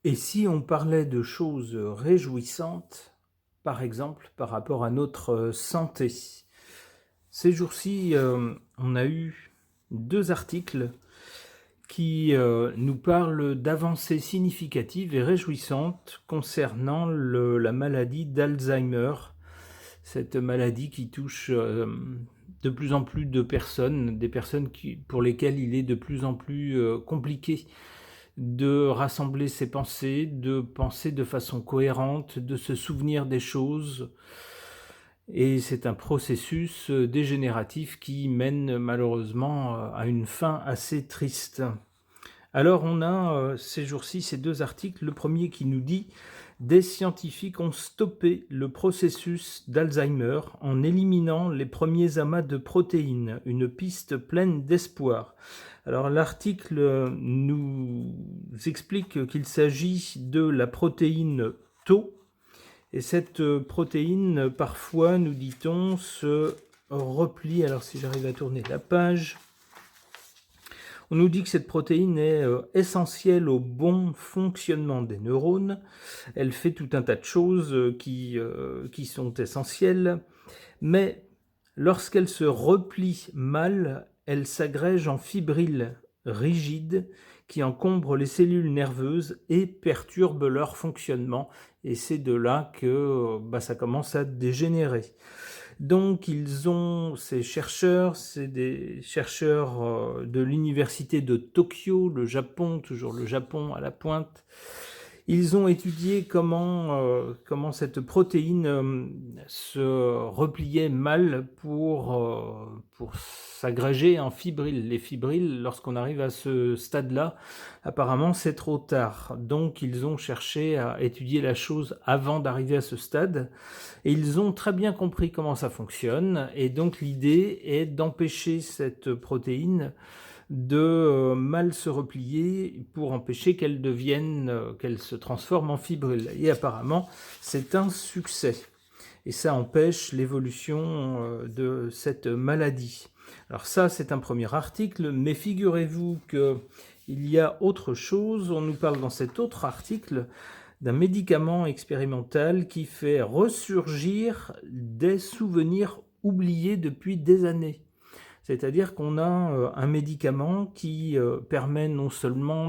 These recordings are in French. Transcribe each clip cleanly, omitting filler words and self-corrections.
Et si on parlait de choses réjouissantes, par exemple par rapport à notre santé? Ces jours-ci, on a eu 2 articles qui, nous parlent d'avancées significatives et réjouissantes concernant la maladie d'Alzheimer. Cette maladie qui touche, de plus en plus de personnes, des personnes pour lesquelles il est de plus en plus, compliqué de rassembler ses pensées, de penser de façon cohérente, de se souvenir des choses. Et c'est un processus dégénératif qui mène malheureusement à une fin assez triste. Alors on a ces jours-ci ces 2 articles. Le premier qui nous dit: «Des scientifiques ont stoppé le processus d'Alzheimer en éliminant les premiers amas de protéines, une piste pleine d'espoir». Alors l'article nous explique qu'il s'agit de la protéine Tau, et cette protéine, parfois, nous dit-on, se replie. Alors si j'arrive à tourner la page, on nous dit que cette protéine est essentielle au bon fonctionnement des neurones. Elle fait tout un tas de choses qui sont essentielles, mais lorsqu'elle se replie mal, elle s'agrège en fibrilles rigides qui encombrent les cellules nerveuses et perturbent leur fonctionnement. Et c'est de là que ça commence à dégénérer. Donc ces chercheurs, c'est des chercheurs de l'université de Tokyo, le Japon, toujours le Japon à la pointe. Ils ont étudié comment cette protéine se repliait mal pour s'agréger en fibrilles. Les fibrilles, lorsqu'on arrive à ce stade-là, apparemment c'est trop tard. Donc ils ont cherché à étudier la chose avant d'arriver à ce stade, et ils ont très bien compris comment ça fonctionne. Et donc l'idée est d'empêcher cette protéine de mal se replier pour empêcher qu'elle se transforme en fibrille. Et apparemment, c'est un succès. Et ça empêche l'évolution de cette maladie. Alors ça, c'est un premier article, mais figurez-vous qu'il y a autre chose. On nous parle dans cet autre article d'un médicament expérimental qui fait ressurgir des souvenirs oubliés depuis des années. C'est-à-dire qu'on a un médicament qui permet non seulement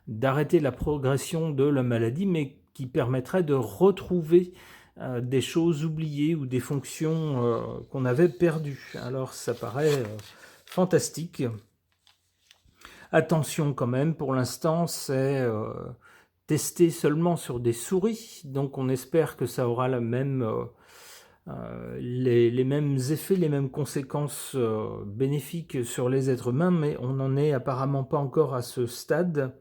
d'arrêter la progression de la maladie, mais qui permettrait de retrouver des choses oubliées ou des fonctions qu'on avait perdues. Alors ça paraît fantastique. Attention quand même, pour l'instant c'est testé seulement sur des souris, donc on espère que ça aura la même... les mêmes effets, les mêmes conséquences bénéfiques sur les êtres humains, mais on n'en est apparemment pas encore à ce stade.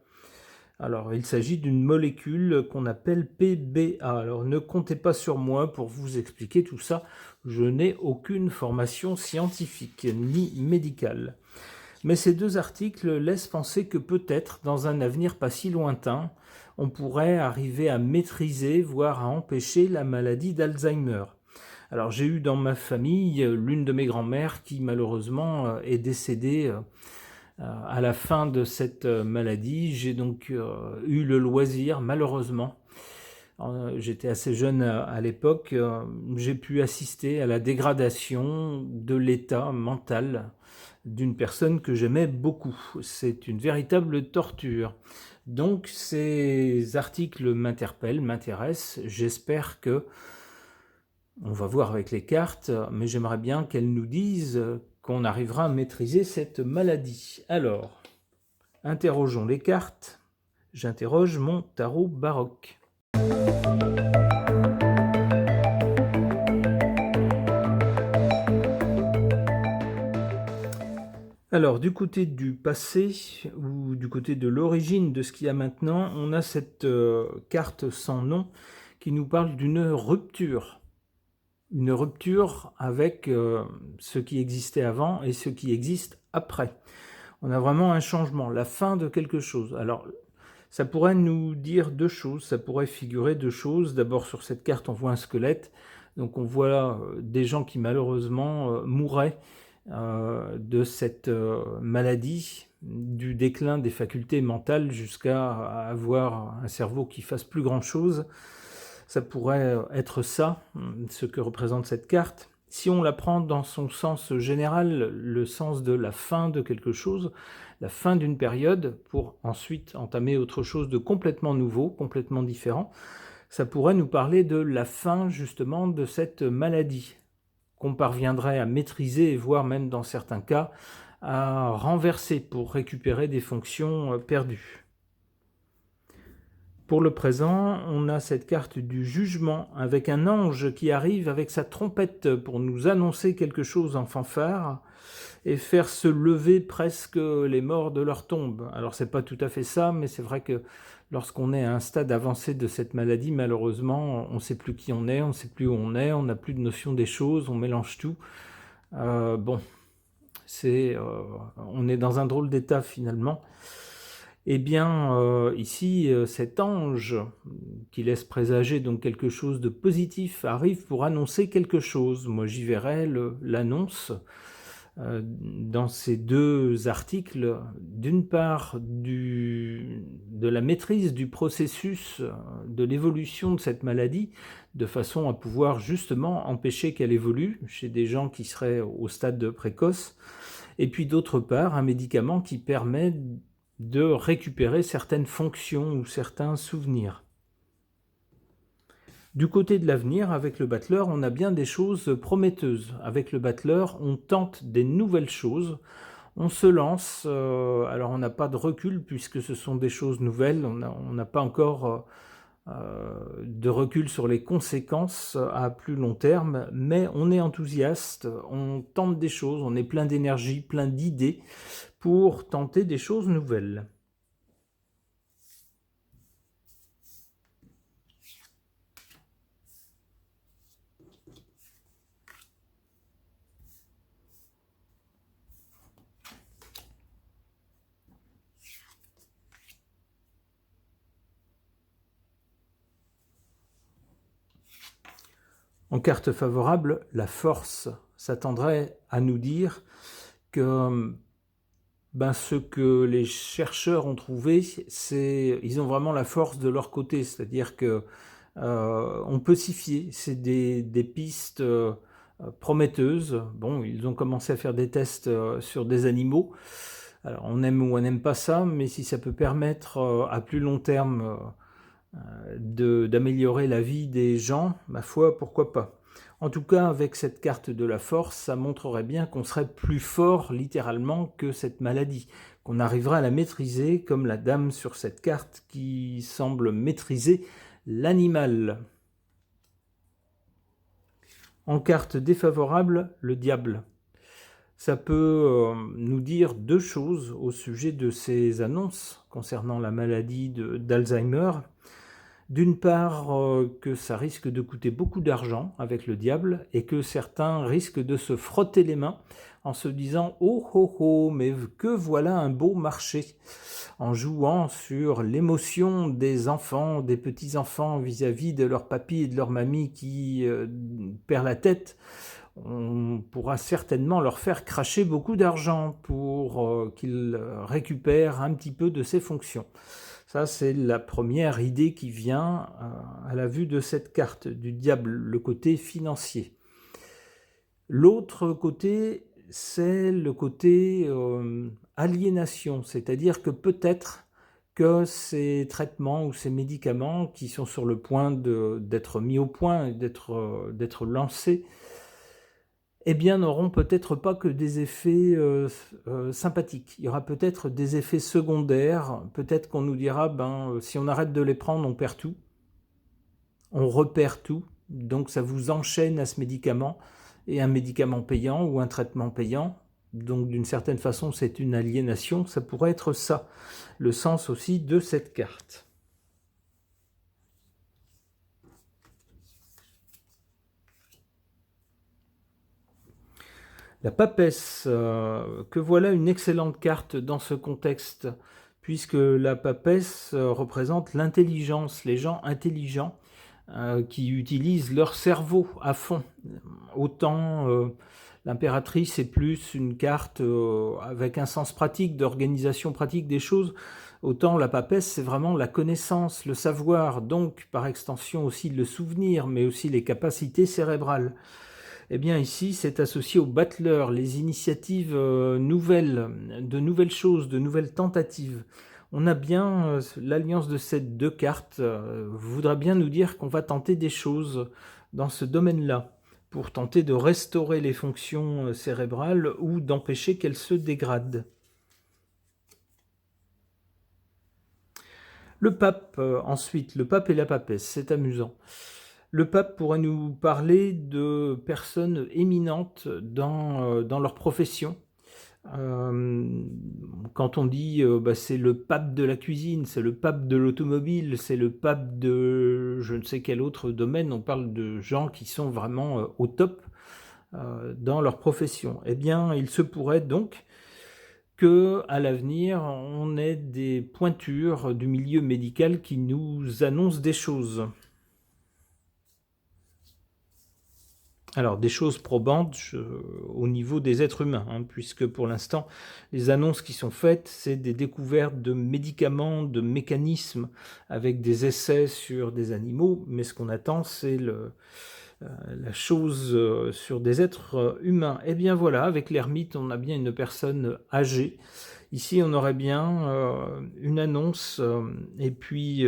Alors, il s'agit d'une molécule qu'on appelle PBA. Alors, ne comptez pas sur moi pour vous expliquer tout ça. Je n'ai aucune formation scientifique ni médicale. Mais ces 2 articles laissent penser que peut-être, dans un avenir pas si lointain, on pourrait arriver à maîtriser, voire à empêcher la maladie d'Alzheimer. Alors j'ai eu dans ma famille l'une de mes grand-mères qui malheureusement est décédée à la fin de cette maladie. J'ai donc eu le loisir, malheureusement, j'étais assez jeune à l'époque, j'ai pu assister à la dégradation de l'état mental d'une personne que j'aimais beaucoup. C'est une véritable torture. Donc ces articles m'interpellent, m'intéressent. J'espère que on va voir avec les cartes, mais j'aimerais bien qu'elles nous disent qu'on arrivera à maîtriser cette maladie. Alors, interrogeons les cartes. J'interroge mon tarot baroque. Alors, du côté du passé, ou du côté de l'origine de ce qu'il y a maintenant, on a cette carte sans nom qui nous parle d'une rupture. Une rupture avec ce qui existait avant et ce qui existe après. On a vraiment un changement, la fin de quelque chose. Alors, ça pourrait nous dire 2 choses, ça pourrait figurer 2 choses. D'abord, sur cette carte, on voit un squelette. Donc on voit des gens qui malheureusement mouraient de cette maladie. du déclin des facultés mentales jusqu'à avoir un cerveau qui fasse plus grand-chose. Ça pourrait être ça, ce que représente cette carte. Si on la prend dans son sens général, le sens de la fin de quelque chose, la fin d'une période, pour ensuite entamer autre chose de complètement nouveau, complètement différent, ça pourrait nous parler de la fin justement de cette maladie qu'on parviendrait à maîtriser, voire même dans certains cas, à renverser pour récupérer des fonctions perdues. Pour le présent, on a cette carte du jugement avec un ange qui arrive avec sa trompette pour nous annoncer quelque chose en fanfare et faire se lever presque les morts de leur tombe. Alors c'est pas tout à fait ça, mais c'est vrai que lorsqu'on est à un stade avancé de cette maladie, malheureusement, on ne sait plus qui on est, on ne sait plus où on est, on n'a plus de notion des choses, on mélange tout. On est dans un drôle d'état finalement. Eh bien, ici, cet ange qui laisse présager donc quelque chose de positif arrive pour annoncer quelque chose. Moi, j'y verrais l'annonce dans ces deux articles, d'une part de la maîtrise du processus de l'évolution de cette maladie, de façon à pouvoir justement empêcher qu'elle évolue chez des gens qui seraient au stade précoce, et puis d'autre part, un médicament qui permet de récupérer certaines fonctions ou certains souvenirs. Du côté de l'avenir, avec le battleur, on a bien des choses prometteuses. Avec le battleur, on tente des nouvelles choses, on se lance, alors on n'a pas de recul puisque ce sont des choses nouvelles, on n'a pas encore de recul sur les conséquences à plus long terme, mais on est enthousiaste, on tente des choses, on est plein d'énergie, plein d'idées pour tenter des choses nouvelles. En carte favorable, la force s'attendrait à nous dire que ce que les chercheurs ont trouvé, ils ont vraiment la force de leur côté, c'est-à-dire que on peut s'y fier, c'est des pistes prometteuses. Bon, ils ont commencé à faire des tests sur des animaux. Alors, on aime ou on n'aime pas ça, mais si ça peut permettre à plus long terme d'améliorer la vie des gens, ma foi, pourquoi pas. En tout cas, avec cette carte de la force, ça montrerait bien qu'on serait plus fort littéralement que cette maladie, qu'on arriverait à la maîtriser comme la dame sur cette carte qui semble maîtriser l'animal. En carte défavorable, le diable. Ça peut nous dire deux choses au sujet de ces annonces concernant la maladie d'Alzheimer. D'une part, que ça risque de coûter beaucoup d'argent avec le diable et que certains risquent de se frotter les mains en se disant « Oh, oh, oh, mais que voilà un beau marché !» en jouant sur l'émotion des enfants, des petits-enfants vis-à-vis de leur papy et de leur mamie qui perd la tête. On pourra certainement leur faire cracher beaucoup d'argent pour qu'ils récupèrent un petit peu de ces fonctions. Ça, c'est la première idée qui vient à la vue de cette carte du diable, le côté financier. L'autre côté, c'est le côté aliénation, c'est-à-dire que peut-être que ces traitements ou ces médicaments qui sont sur le point d'être mis au point et d'être lancés, eh bien, n'auront peut-être pas que des effets sympathiques. Il y aura peut-être des effets secondaires. Peut-être qu'on nous dira, si on arrête de les prendre, on perd tout. On repère tout. Donc, ça vous enchaîne à ce médicament. Et un médicament payant ou un traitement payant. Donc, d'une certaine façon, c'est une aliénation. Ça pourrait être ça, le sens aussi de cette carte. La papesse, que voilà une excellente carte dans ce contexte, puisque la papesse représente l'intelligence, les gens intelligents qui utilisent leur cerveau à fond, autant L'impératrice est plus une carte avec un sens pratique, d'organisation pratique des choses. Autant la papesse, c'est vraiment la connaissance, le savoir, donc par extension aussi le souvenir, mais aussi les capacités cérébrales. Eh bien ici, c'est associé au battleur, les initiatives nouvelles, de nouvelles choses, de nouvelles tentatives. On a bien l'alliance de ces deux cartes voudra bien nous dire qu'on va tenter des choses dans ce domaine-là pour tenter de restaurer les fonctions cérébrales ou d'empêcher qu'elles se dégradent. Le pape, ensuite, le pape et la papesse, c'est amusant. Le pape pourrait nous parler de personnes éminentes dans leur profession. Quand on dit c'est le pape de la cuisine, c'est le pape de l'automobile, c'est le pape de je ne sais quel autre domaine, on parle de gens qui sont vraiment au top dans leur profession. Eh bien, il se pourrait donc que à l'avenir, on ait des pointures du milieu médical qui nous annoncent des choses. Alors, des choses probantes au niveau des êtres humains, puisque pour l'instant, les annonces qui sont faites, c'est des découvertes de médicaments, de mécanismes, avec des essais sur des animaux, mais ce qu'on attend, c'est la chose sur des êtres humains. Eh bien voilà, avec l'ermite, on a bien une personne âgée. Ici, on aurait bien une annonce, et puis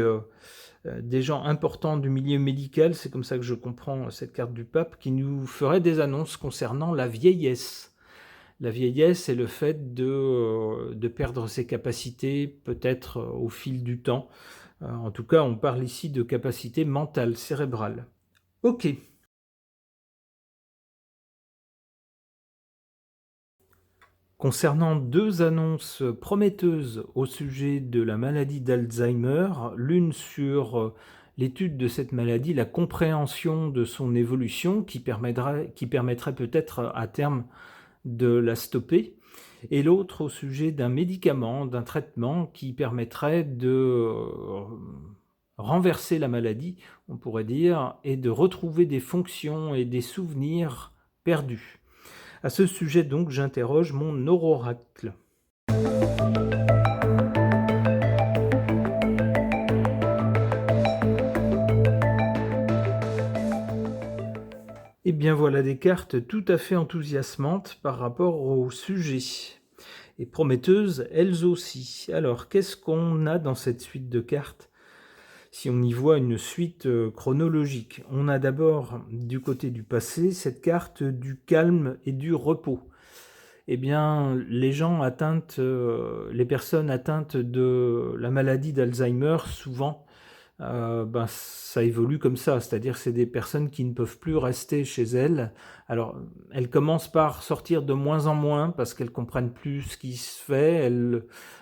des gens importants du milieu médical, c'est comme ça que je comprends cette carte du pape, qui nous ferait des annonces concernant la vieillesse. La vieillesse est le fait de perdre ses capacités, peut-être au fil du temps. En tout cas, on parle ici de capacité mentale, cérébrale. Ok. Concernant deux annonces prometteuses au sujet de la maladie d'Alzheimer, l'une sur l'étude de cette maladie, la compréhension de son évolution qui permettrait peut-être à terme de la stopper, et l'autre au sujet d'un médicament, d'un traitement qui permettrait de renverser la maladie, on pourrait dire, et de retrouver des fonctions et des souvenirs perdus. À ce sujet donc, j'interroge mon neuroracle. Et bien voilà des cartes tout à fait enthousiasmantes par rapport au sujet. Et prometteuses elles aussi. Alors, qu'est-ce qu'on a dans cette suite de cartes ? Si on y voit une suite chronologique, on a d'abord du côté du passé cette carte du calme et du repos. Eh bien, les personnes atteintes de la maladie d'Alzheimer, souvent, ça évolue comme ça, c'est-à-dire c'est des personnes qui ne peuvent plus rester chez elles. Alors, elles commencent par sortir de moins en moins parce qu'elles comprennent plus ce qui se fait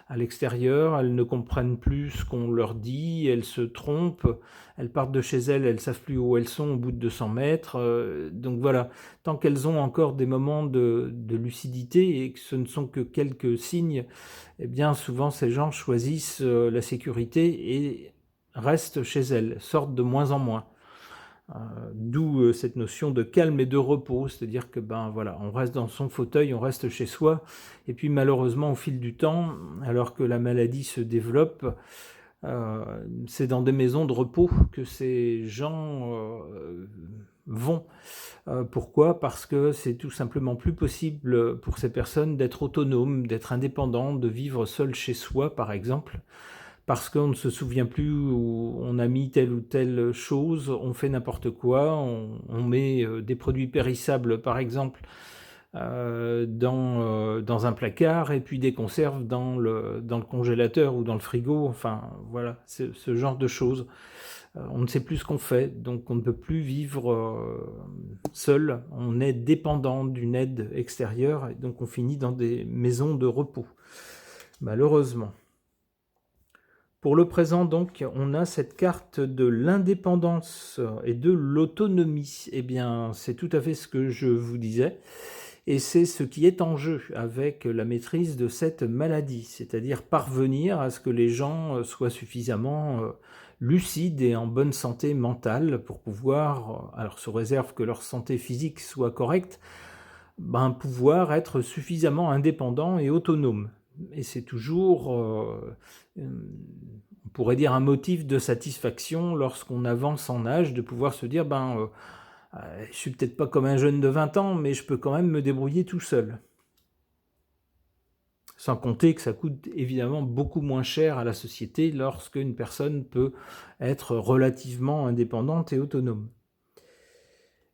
à l'extérieur, elles ne comprennent plus ce qu'on leur dit, elles se trompent, elles partent de chez elles, elles ne savent plus où elles sont au bout de 200 mètres. Donc voilà, tant qu'elles ont encore des moments de lucidité et que ce ne sont que quelques signes, eh bien souvent ces gens choisissent la sécurité et restent chez elles, sortent de moins en moins. D'où cette notion de calme et de repos, c'est-à-dire que on reste dans son fauteuil, on reste chez soi, et puis malheureusement au fil du temps, alors que la maladie se développe, c'est dans des maisons de repos que ces gens vont. Pourquoi ? Parce que c'est tout simplement plus possible pour ces personnes d'être autonomes, d'être indépendants, de vivre seul chez soi par exemple, parce qu'on ne se souvient plus où on a mis telle ou telle chose, on fait n'importe quoi, on met des produits périssables par exemple dans un placard et puis des conserves dans le congélateur ou dans le frigo, enfin voilà, c'est ce genre de choses. On ne sait plus ce qu'on fait, donc on ne peut plus vivre seul, on est dépendant d'une aide extérieure et donc on finit dans des maisons de repos, malheureusement. Pour le présent, donc, on a cette carte de l'indépendance et de l'autonomie. Eh bien, c'est tout à fait ce que je vous disais. Et c'est ce qui est en jeu avec la maîtrise de cette maladie, c'est-à-dire parvenir à ce que les gens soient suffisamment lucides et en bonne santé mentale pour pouvoir, alors sous réserve que leur santé physique soit correcte, pouvoir être suffisamment indépendant et autonome. Et c'est toujours, on pourrait dire, un motif de satisfaction lorsqu'on avance en âge, de pouvoir se dire, je suis peut-être pas comme un jeune de 20 ans, mais je peux quand même me débrouiller tout seul. Sans compter que ça coûte évidemment beaucoup moins cher à la société lorsqu'une personne peut être relativement indépendante et autonome.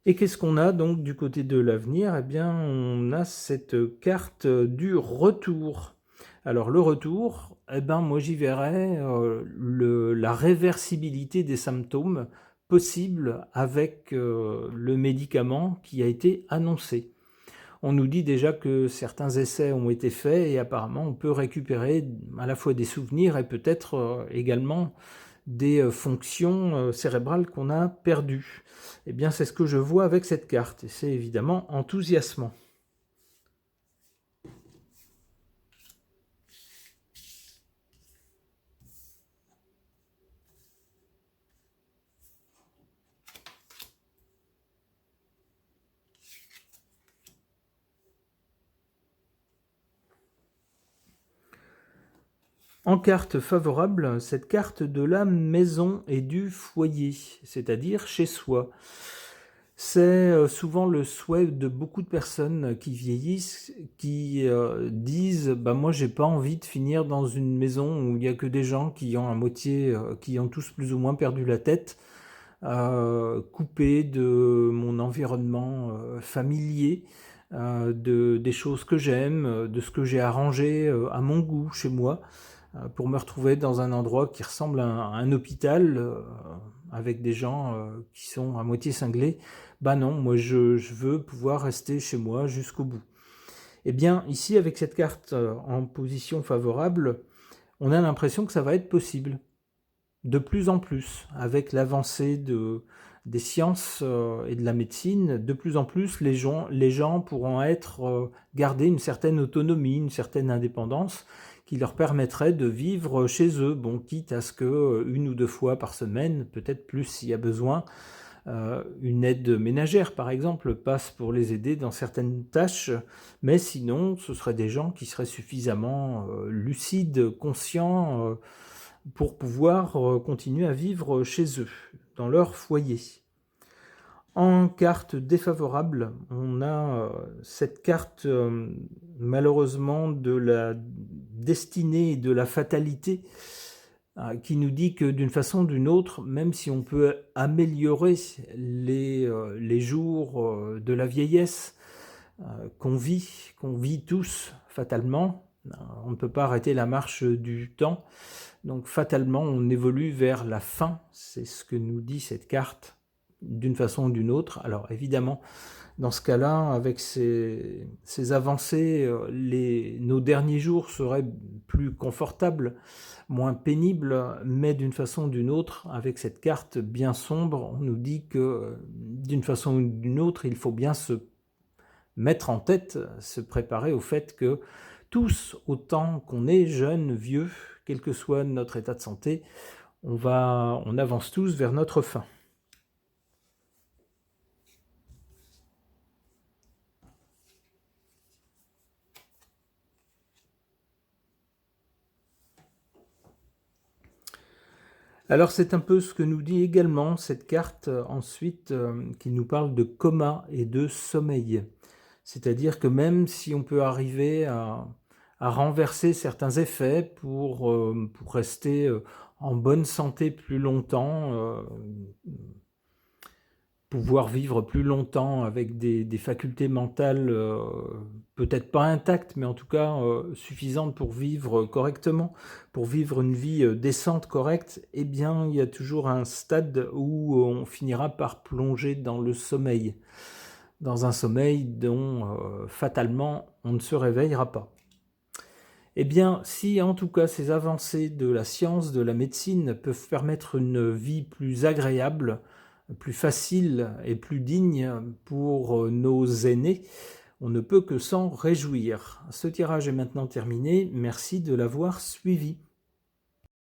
Et qu'est-ce qu'on a donc du côté de l'avenir? Eh bien, on a cette carte du retour. Alors le retour, moi j'y verrais la réversibilité des symptômes possibles avec le médicament qui a été annoncé. On nous dit déjà que certains essais ont été faits et apparemment on peut récupérer à la fois des souvenirs et peut-être également des fonctions cérébrales qu'on a perdues. Eh bien, c'est ce que je vois avec cette carte et c'est évidemment enthousiasmant. En carte favorable, cette carte de la maison et du foyer, c'est-à-dire chez soi. C'est souvent le souhait de beaucoup de personnes qui vieillissent, qui disent moi j'ai pas envie de finir dans une maison où il y a que des gens qui ont à moitié, qui ont tous plus ou moins perdu la tête, coupé de mon environnement familier, des choses que j'aime, de ce que j'ai arrangé à mon goût chez moi, pour me retrouver dans un endroit qui ressemble à un hôpital avec des gens qui sont à moitié cinglés. Non, moi je veux pouvoir rester chez moi jusqu'au bout. Eh bien, ici, avec cette carte en position favorable, on a l'impression que ça va être possible. De plus en plus, avec l'avancée des sciences et de la médecine, de plus en plus, les gens pourront garder une certaine autonomie, une certaine indépendance, qui leur permettrait de vivre chez eux, quitte à ce que 1 ou 2 fois par semaine, peut-être plus s'il y a besoin, une aide ménagère, par exemple, passe pour les aider dans certaines tâches, mais sinon, ce seraient des gens qui seraient suffisamment lucides, conscients, pour pouvoir continuer à vivre chez eux, dans leur foyer. En carte défavorable, on a cette carte malheureusement de la destinée et de la fatalité qui nous dit que d'une façon ou d'une autre, même si on peut améliorer les jours de la vieillesse qu'on vit tous fatalement, on ne peut pas arrêter la marche du temps, donc fatalement on évolue vers la fin, c'est ce que nous dit cette carte d'une façon ou d'une autre. Alors évidemment, dans ce cas-là, avec ces avancées, nos derniers jours seraient plus confortables, moins pénibles, mais d'une façon ou d'une autre, avec cette carte bien sombre, on nous dit que d'une façon ou d'une autre, il faut bien se mettre en tête, se préparer au fait que tous, autant qu'on est jeune, vieux, quel que soit notre état de santé, on avance tous vers notre fin. Alors c'est un peu ce que nous dit également cette carte ensuite qui nous parle de coma et de sommeil. C'est-à-dire que même si on peut arriver à renverser certains effets pour rester en bonne santé plus longtemps, pouvoir vivre plus longtemps avec des facultés mentales peut-être pas intactes, mais en tout cas suffisantes pour vivre correctement, pour vivre une vie décente, correcte, eh bien il y a toujours un stade où on finira par plonger dans le sommeil, dans un sommeil dont fatalement on ne se réveillera pas. Eh bien, si en tout cas ces avancées de la science, de la médecine peuvent permettre une vie plus agréable, plus facile et plus digne pour nos aînés, on ne peut que s'en réjouir. Ce tirage est maintenant terminé. Merci de l'avoir suivi.